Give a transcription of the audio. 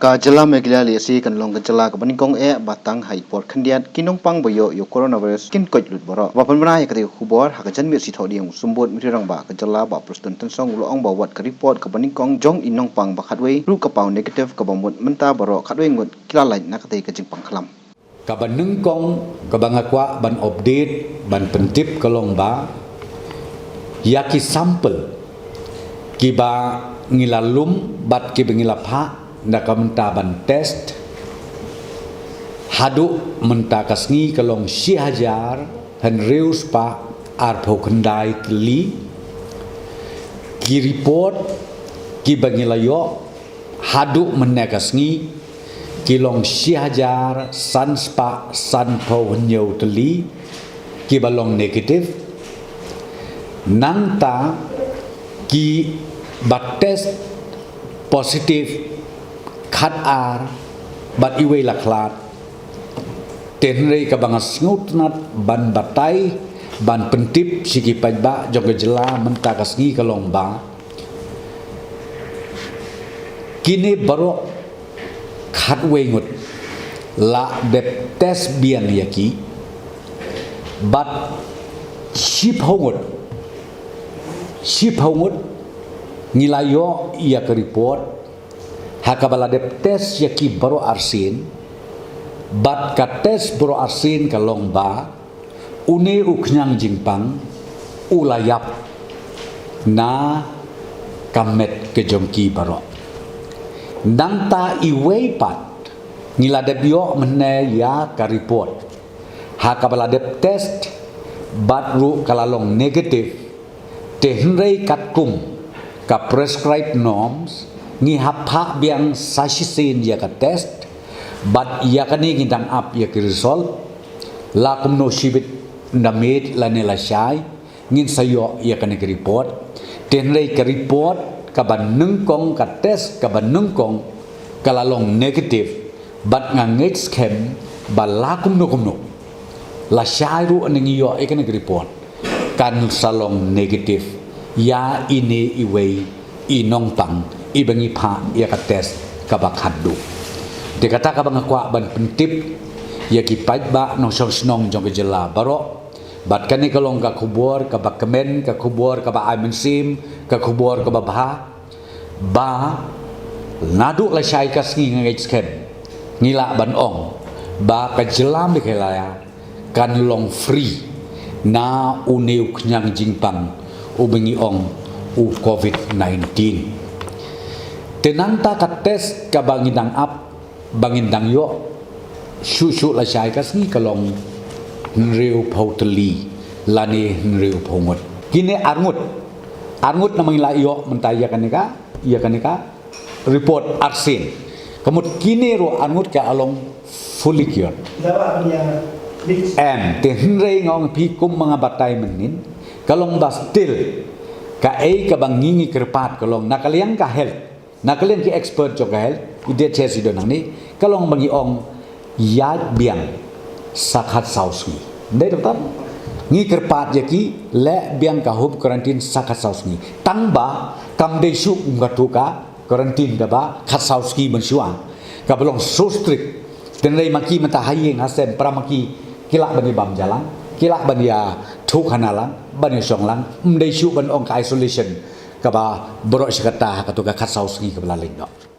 Ka jela meglia lesi kan long jela ka banikong batang hai port khandiat kinong pang boyo yo coronavirus kin koj lut boro wa panmana ya kati khubor ha ka jan mir si thodi ang sumbot mirang ba ka jela ba prustun tan song lo ong ba wat ka report ka banikong jong inong pang ba khatwei ru ka pau negative ka bamut menta boro khatwei ngut kilalai na kati ka jing pang khalam ka banengkong ka bangakwa ban update ban pentip kalong ba yaki sampel ki ba ngilalum bat ki bengilapha nak menta ban test hadu menta kasngi kalong 6,000 han reus pa ar phokhandai tli ki report ki bangilayo hadu menna kasngi kilong 6,000 sans pa san phonyo tli ki balong negative nangta ki bat test positive khat ar bat iwe laklat tenrei ka bangas ngut nat ban batai ban pentip sigi pajba jong jela menta kasngi kalong ba kini baro khat we ngut la dep test bian yaki bat ship hongut ngilayo ia ke report hakabala dep tes yaki baro arsin bat ka tes baro arsin kalong ba une uknyang jingpang ulayap na kamet ke jongki baro nangta iwei pat ngila dep yo mene ya ka report hakabala dep test bat ru kalalong negative tehnrei katkum ka prescribed norms ngi hapha biang sasisin ya ka test bat ya kani ngidang up ya ki result la kumno shibit ndamit la ne la shai ngin sayo ya kani ki report tenrei ka report ka ban nungkong ka test ka ban nungkong kalalong negative bat ngangit scam bala kumno la shai ru aningi yo e kani ki report kan salong negative ya ini iwei inong pang ibangi pha ya ka test ka bakhaddu de kata ka bangakwa ban pentip ya ki pajba no song jong jela baro bat kani kalong ka khubor ka bakmen ka khubor ka ba sim ka khubor ka ba nadu la shai ka sngi ngai sken ngila ban ong ba ka jelam de kelaya kan long free na uneu knyang jingpang ubengi ong u covid-19 tenanta ka test ka bangindang up bangindang yo shu la shai kasni kalong nreu photli lani nreu phongot kine arngut na mangila yo mentaya kanika report arsin kamut kine ro arngut ka along fully cured and tenrei ngong pi kum mga batay menin kalong bastil ka ka bangingi kerpat kalong nakaliang ka health nakalian ki expert jo kahel ide chesi do nang ni kalong bangi ong yat biang sakhat sausni ndai doktor ngi kerpat yaki le biang ka hub quarantine sakhat sausni tangba kam de shu ngatuka quarantine daba khat sauski mensuang ka belong so strict tenrei maki mata hayeng hasen pramaki kila bani bam jalang kila bani ya thuk hanalang bani songlang ndai shu ban ong ka isolation kaba borok sekata katuka khat sausni kabla lingno